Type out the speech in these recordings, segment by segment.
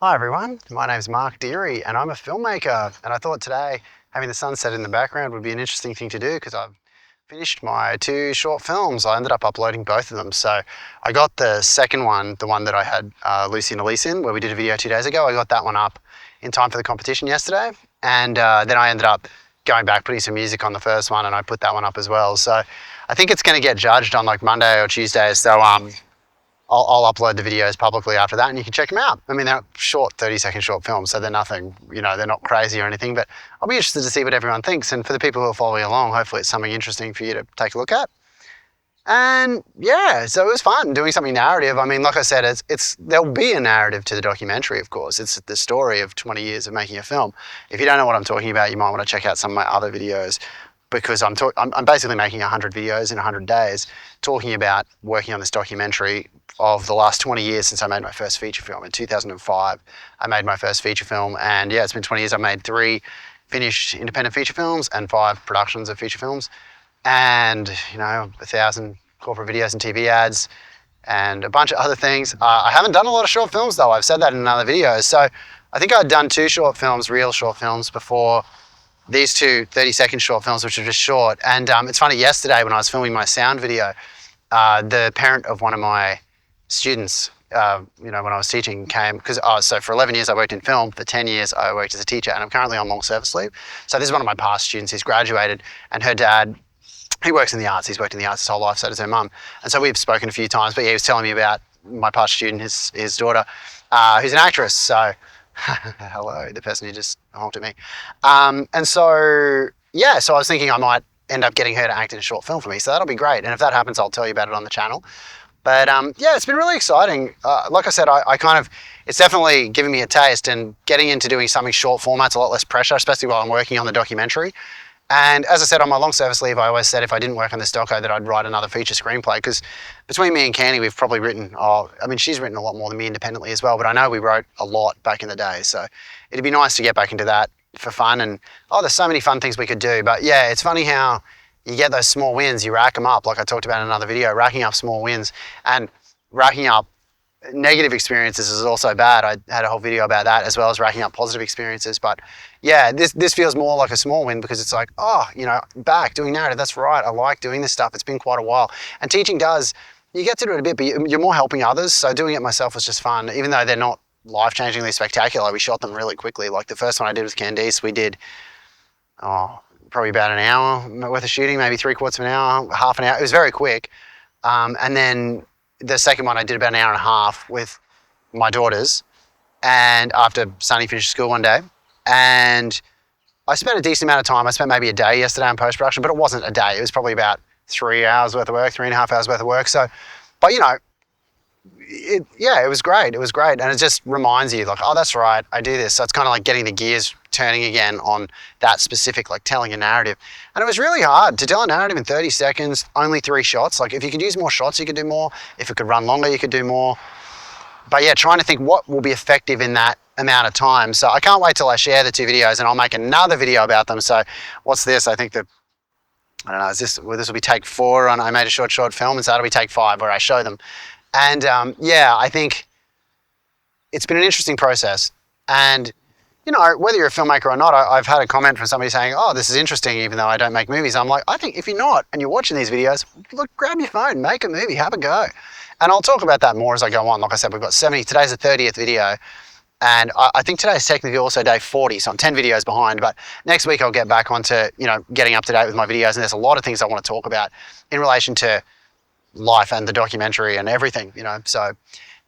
Hi everyone, my name's Mark Deary and I'm a filmmaker, and I thought today having the sunset in the background would be an interesting thing to do because I've finished my 2 short films. I ended up uploading both of them. So I got the second one, the one that I had Lucy and Elise in, where we did a video 2 days ago. I got that one up in time for the competition yesterday, and then I ended up going back, putting some music on the first one, and I put that one up as well. So I think it's going to get judged on like Monday or Tuesday. So I'll upload the videos publicly after that, and you can check them out. I mean, they're short, 30-second short films, so they're nothing, they're not crazy or anything, but I'll be interested to see what everyone thinks. And for the people who are following along, hopefully it's something interesting for you to take a look at. And yeah, so it was fun doing something narrative. I mean, like I said, there'll be a narrative to the documentary, of course. It's the story of 20 years of making a film. If you don't know what I'm talking about, you might want to check out some of my other videos, because I'm basically making 100 videos in 100 days talking about working on this documentary of the last 20 years since I made my first feature film. In 2005, I made my first feature film, and yeah, it's been 20 years. I've made 3 finished independent feature films and 5 productions of feature films, and 1,000 corporate videos and TV ads, and a bunch of other things. I haven't done a lot of short films though. I've said that in another video. So I think I'd done 2 short films, real short films, before these 2 30-second short films, which are just short. And it's funny, yesterday when I was filming my sound video, the parent of one of my students, when I was teaching, came, because so for 11 years I worked in film, for 10 years I worked as a teacher, and I'm currently on long service leave. So this is one of my past students. He's graduated, and her dad, he works in the arts. He's worked in the arts his whole life, so does her mum. And so we've spoken a few times, but yeah, he was telling me about my past student, his daughter, who's an actress. So hello, the person who just honked at me. And so, yeah, so I was thinking I might end up getting her to act in a short film for me. So that'll be great. And if that happens, I'll tell you about it on the channel. But yeah, it's been really exciting. Like I said, it's definitely giving me a taste, and getting into doing something short format's a lot less pressure, especially while I'm working on the documentary. And as I said, on my long service leave, I always said if I didn't work on this doco that I'd write another feature screenplay, because between me and Candy, we've probably written, she's written a lot more than me independently as well, but I know we wrote a lot back in the day. So it'd be nice to get back into that for fun. And there's so many fun things we could do. But yeah, it's funny how you get those small wins, you rack them up, like I talked about in another video, racking up small wins, and racking up negative experiences is also bad. I had a whole video about that, as well as racking up positive experiences. But yeah, this feels more like a small win, because it's like, back doing narrative, that's right, I like doing this stuff. It's been quite a while. And teaching you get to do it a bit, but you're more helping others. So doing it myself was just fun, even though they're not life-changingly spectacular. We shot them really quickly. Like the first one I did with Candice, we did probably about an hour worth of shooting, maybe 3/4 of an hour, half an hour. It was very quick. And then the second one I did about an hour and a half with my daughters, and after Sunny finished school one day. And I spent a decent amount of time. I spent maybe a day yesterday on post-production, but it wasn't a day. It was probably about 3 hours worth of work, 3.5 hours worth of work. So, but it was great. It was great. And it just reminds you, like, oh, that's right, I do this. So it's kind of like getting the gears turning again on that specific, like telling a narrative. And it was really hard to tell a narrative in 30 seconds, only 3 shots. Like if you could use more shots, you could do more. If it could run longer, you could do more. But yeah, trying to think what will be effective in that amount of time. So I can't wait till I share the 2 videos, and I'll make another video about them. So what's this? I think I don't know, this will be take 4 on I made a short film, and so that'll be take 5 where I show them. And yeah, I think it's been an interesting process. And whether you're a filmmaker or not, I've had a comment from somebody saying, oh, this is interesting, even though I don't make movies. I'm like, I think if you're not, and you're watching these videos, look, grab your phone, make a movie, have a go. And I'll talk about that more as I go on. Like I said, we've got 70, today's the 30th video. And I think today's technically also day 40, so I'm 10 videos behind. But next week I'll get back onto, getting up to date with my videos. And there's a lot of things I want to talk about in relation to life and the documentary and everything, so,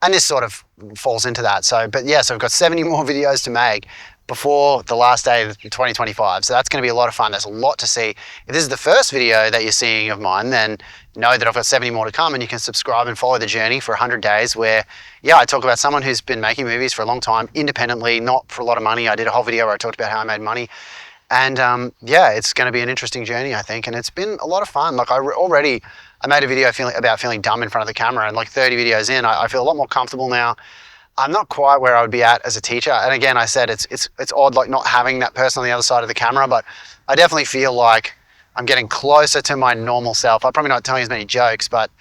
and this sort of falls into that. So, but yeah, so we've got 70 more videos to make before the last day of 2025. So that's going to be a lot of fun. There's a lot to see. If this is the first video that you're seeing of mine, then know that I've got 70 more to come, and you can subscribe and follow the journey for 100 days where, yeah, I talk about someone who's been making movies for a long time, independently, not for a lot of money. I did a whole video where I talked about how I made money. And yeah, it's going to be an interesting journey, I think. And it's been a lot of fun. Like I made a video about feeling dumb in front of the camera, and like 30 videos in, I feel a lot more comfortable now. I'm not quite where I would be at as a teacher. And again, I said it's odd, like not having that person on the other side of the camera, but I definitely feel like I'm getting closer to my normal self. I'm probably not telling as many jokes, but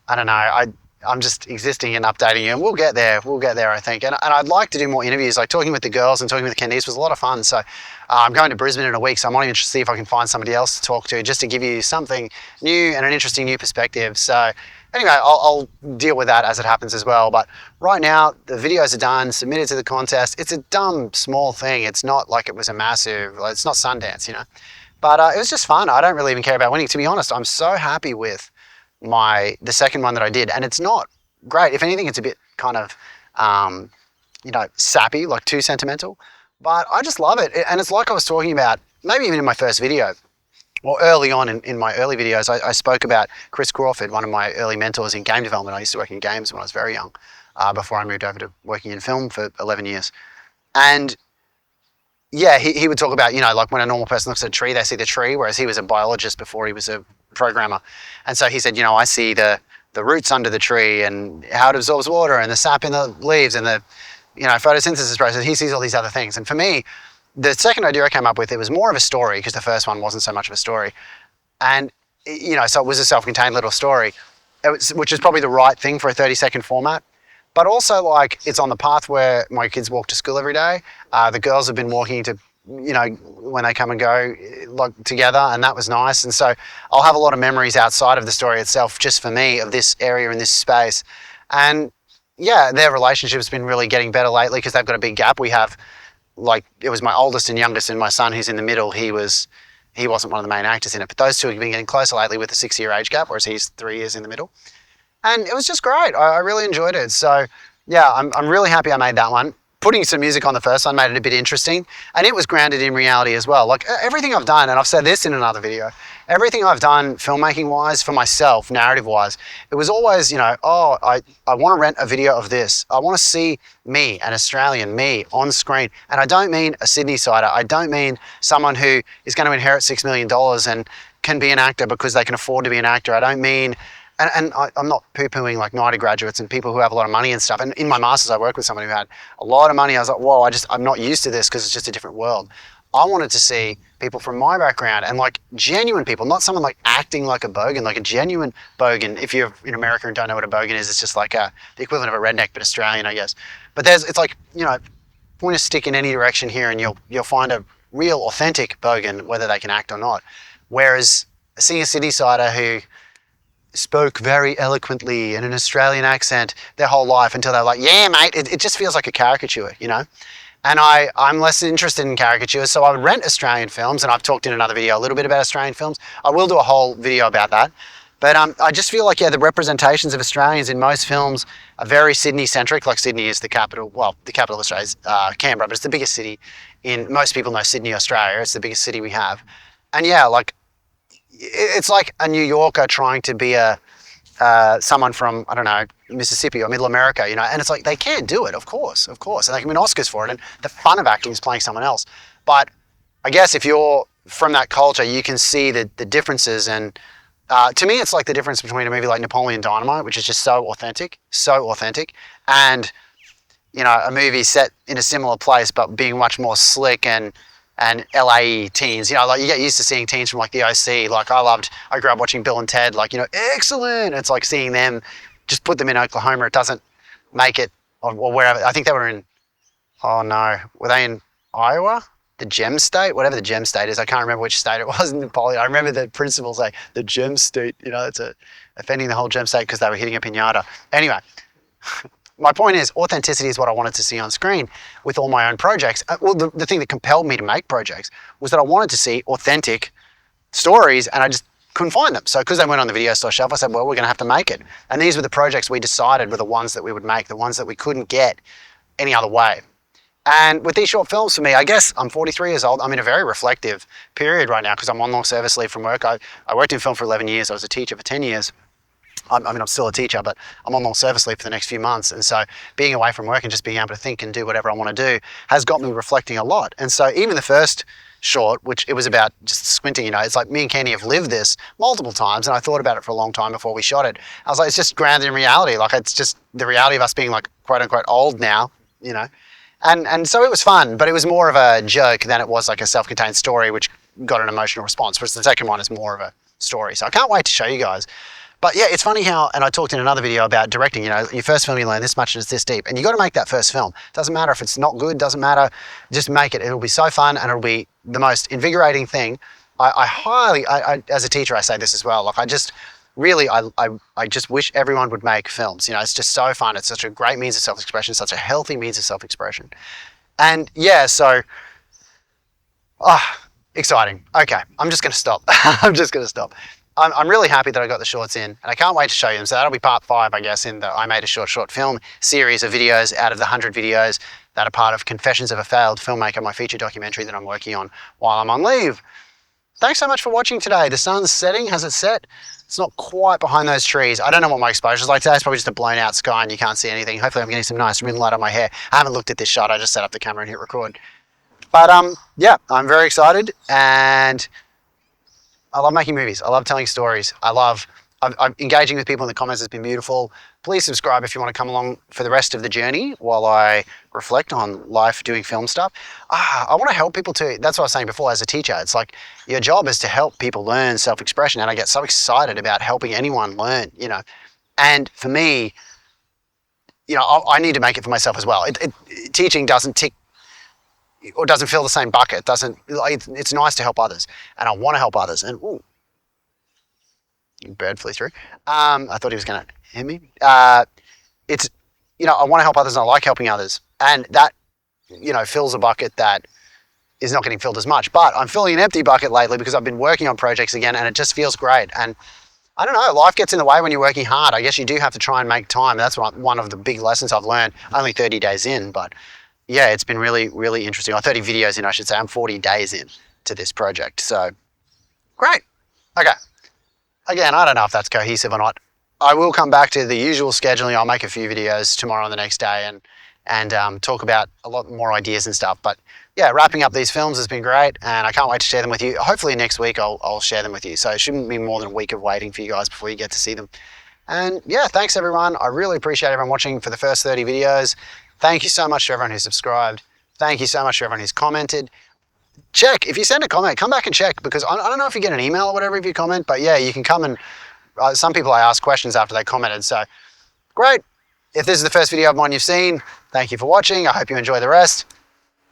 I don't know. I'm just existing and updating you, and we'll get there. We'll get there, I think. And I'd like to do more interviews, like talking with the girls and talking with the Candies was a lot of fun. So I'm going to Brisbane in a week, so I might even see if I can find somebody else to talk to, just to give you something new and an interesting new perspective. So anyway, I'll deal with that as it happens as well. But right now, the videos are done, submitted to the contest. It's a dumb, small thing. It's not like it was a massive, it's not Sundance, you know. But it was just fun. I don't really even care about winning. To be honest, I'm so happy with the second one that I did, and it's not great. If anything, it's a bit kind of sappy, like too sentimental, but I just love it. And it's like I was talking about, maybe even in my first video, or early on in my early videos, I spoke about Chris Crawford, one of my early mentors in game development. I used to work in games when I was very young, before I moved over to working in film for 11 years. And yeah, he would talk about, like when a normal person looks at a tree, they see the tree, whereas he was a biologist before he was a programmer. And so he said, I see the roots under the tree and how it absorbs water and the sap in the leaves and the, photosynthesis process. He sees all these other things. And for me, the second idea I came up with, it was more of a story, because the first one wasn't so much of a story. And, so it was a self-contained little story, which is probably the right thing for a 30-second format. But also, like, it's on the path where my kids walk to school every day. The girls have been walking to, when they come and go, like, together, and that was nice. And so I'll have a lot of memories outside of the story itself, just for me, of this area and this space. And yeah, their relationship's been really getting better lately, because they've got a big gap. We have, like, it was my oldest and youngest, and my son who's in the middle, he wasn't one of the main actors in it. But those two have been getting closer lately with a 6-year age gap, whereas he's 3 years in the middle. And it was just great. I really enjoyed it. So yeah, I'm really happy I made that one. Putting some music on the first one made it a bit interesting, and it was grounded in reality as well. Like everything I've done, and I've said this in another video, everything I've done filmmaking wise for myself, narrative wise, it was always, I want to rent a video of this. I want to see me, an Australian, me on screen. And I don't mean a Sydney-sider. I don't mean someone who is going to inherit $6 million and can be an actor because they can afford to be an actor. I don't mean, and I'm not poo-pooing like NIDA graduates and people who have a lot of money and stuff. And in my masters, I worked with someone who had a lot of money. I was like, whoa, I'm not used to this, because it's just a different world. I wanted to see people from my background, and like genuine people, not someone like acting like a bogan, like a genuine bogan. If you're in America and don't know what a bogan is, it's just like the equivalent of a redneck, but Australian, I guess. But it's like, point a stick in any direction here and you'll find a real authentic bogan, whether they can act or not. Whereas seeing a Sydney-sider who spoke very eloquently in an Australian accent their whole life until they're like, yeah, mate, it just feels like a caricature, And I'm less interested in caricatures, so I would rent Australian films, and I've talked in another video a little bit about Australian films. I will do a whole video about that. But I just feel like, the representations of Australians in most films are very Sydney-centric. Like Sydney is the capital, well, the capital of Australia is Canberra, but it's the biggest city most people know Sydney, Australia. It's the biggest city we have. And yeah, like, it's like a New Yorker trying to be someone from, I don't know, Mississippi or Middle America, and it's like, they can do it, of course, and they can win Oscars for it, and the fun of acting is playing someone else. But I guess if you're from that culture, you can see the differences, and to me, it's like the difference between a movie like Napoleon Dynamite, which is just so authentic, and, a movie set in a similar place, but being much more slick and LA teens, like you get used to seeing teens from like the OC. Like I grew up watching Bill and Ted, like, excellent. It's like seeing them, just put them in Oklahoma. It doesn't make it, or wherever. I think they were in, oh no, were they in Iowa? The Gem State? Whatever the Gem State is. I can't remember which state it was in Napoleon. I remember the principal saying, the Gem State, it's offending the whole Gem State because they were hitting a piñata. Anyway. My point is, authenticity is what I wanted to see on screen with all my own projects. Well, the thing that compelled me to make projects was that I wanted to see authentic stories, and I just couldn't find them. So because they went on the video store shelf, I said, well, we're going to have to make it. And these were the projects we decided were the ones that we would make, the ones that we couldn't get any other way. And with these short films for me, I guess I'm 43 years old. I'm in a very reflective period right now because I'm on long service leave from work. I worked in film for 11 years. I was a teacher for 10 years. I'm still a teacher, but I'm on long service leave for the next few months. And so being away from work and just being able to think and do whatever I want to do has got me reflecting a lot. And so even the first short, which it was about just squinting, it's like me and Candy have lived this multiple times, and I thought about it for a long time before we shot it. I was like, it's just grounded in reality. Like, it's just the reality of us being like, quote unquote, old now, And so it was fun, but it was more of a joke than it was like a self-contained story, which got an emotional response, whereas the second one is more of a story. So I can't wait to show you guys. But yeah, it's funny how, and I talked in another video about directing, you know, your first film you learn this much and it's this deep. And you got to make that first film. Doesn't matter if it's not good, doesn't matter. Just make it. It'll be so fun and it'll be the most invigorating thing. As a teacher, I say this as well. Like I just wish everyone would make films. You know, it's just so fun. It's such a great means of self-expression, such a healthy means of self-expression. And yeah, so, exciting. Okay, I'm just going to stop. I'm just going to stop. I'm really happy that I got the shorts in and I can't wait to show you them. So that'll be part 5, I guess, in the I Made a Short film series of videos out of the 100 videos that are part of Confessions of a Failed Filmmaker, my feature documentary that I'm working on while I'm on leave. Thanks so much for watching today. The sun's setting. Has it set? It's not quite behind those trees. I don't know what my exposure's like today. It's probably just a blown out sky and you can't see anything. Hopefully I'm getting some nice rim light on my hair. I haven't looked at this shot. I just set up the camera and hit record. But yeah, I'm very excited and I love making movies. I love telling stories. I'm engaging with people in the comments has been beautiful. Please subscribe if you want to come along for the rest of the journey while I reflect on life doing film stuff. I want to help people too. That's what I was saying before as a teacher. It's like your job is to help people learn self-expression and I get so excited about helping anyone learn, you know. And for me, you know, I need to make it for myself as well. Teaching doesn't tick or doesn't fill the same bucket. It's nice to help others and I want to help others. And ooh, bird flew through. I thought he was going to hit me. It's, you know, I want to help others and I like helping others. And that, you know, fills a bucket that is not getting filled as much. But I'm filling an empty bucket lately because I've been working on projects again and it just feels great. And I don't know, life gets in the way when you're working hard. I guess you do have to try and make time. That's one of the big lessons I've learned, only 30 days in. But yeah, it's been really, really interesting. Or 30 videos in, I should say. I'm 40 days in to this project. So great. Okay. Again, I don't know if that's cohesive or not. I will come back to the usual scheduling. I'll make a few videos tomorrow and the next day and talk about a lot more ideas and stuff. But yeah, wrapping up these films has been great and I can't wait to share them with you. Hopefully next week I'll share them with you. So it shouldn't be more than a week of waiting for you guys before you get to see them. And yeah, thanks everyone. I really appreciate everyone watching for the first 30 videos. Thank you so much to everyone who subscribed. Thank you so much to everyone who's commented. Check, if you send a comment, come back and check because I don't know if you get an email or whatever if you comment, but yeah, you can come and some people I ask questions after they commented. So great. If this is the first video of mine you've seen, thank you for watching. I hope you enjoy the rest.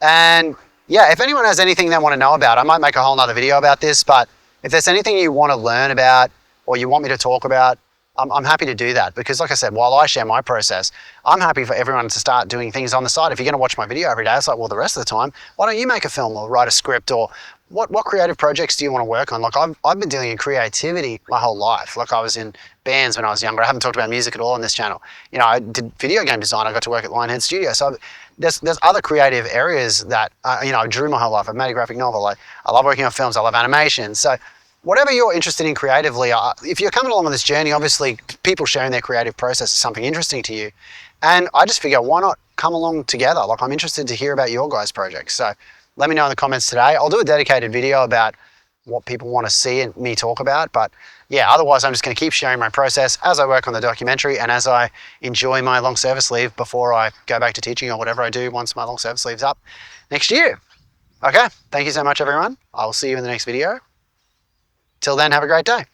And yeah, if anyone has anything they want to know about, I might make a whole nother video about this, but if there's anything you want to learn about or you want me to talk about, I'm happy to do that because like I said, while I share my process, I'm happy for everyone to start doing things on the side. If you're going to watch my video every day, it's like, well, the rest of the time, why don't you make a film or write a script or what creative projects do you want to work on? Like I've been dealing in creativity my whole life. Like I was in bands when I was younger. I haven't talked about music at all on this channel. You know, I did video game design. I got to work at Lionhead Studio. So there's other creative areas that, you know, I drew my whole life. I've made a graphic novel. I love working on films. I love animation. So whatever you're interested in creatively, if you're coming along on this journey, obviously people sharing their creative process is something interesting to you. And I just figure, why not come along together? Like I'm interested to hear about your guys' projects. So let me know in the comments today. I'll do a dedicated video about what people want to see me talk about. But yeah, otherwise I'm just going to keep sharing my process as I work on the documentary and as I enjoy my long service leave before I go back to teaching or whatever I do once my long service leave's up next year. Okay, thank you so much everyone. I will see you in the next video. Till then, have a great day.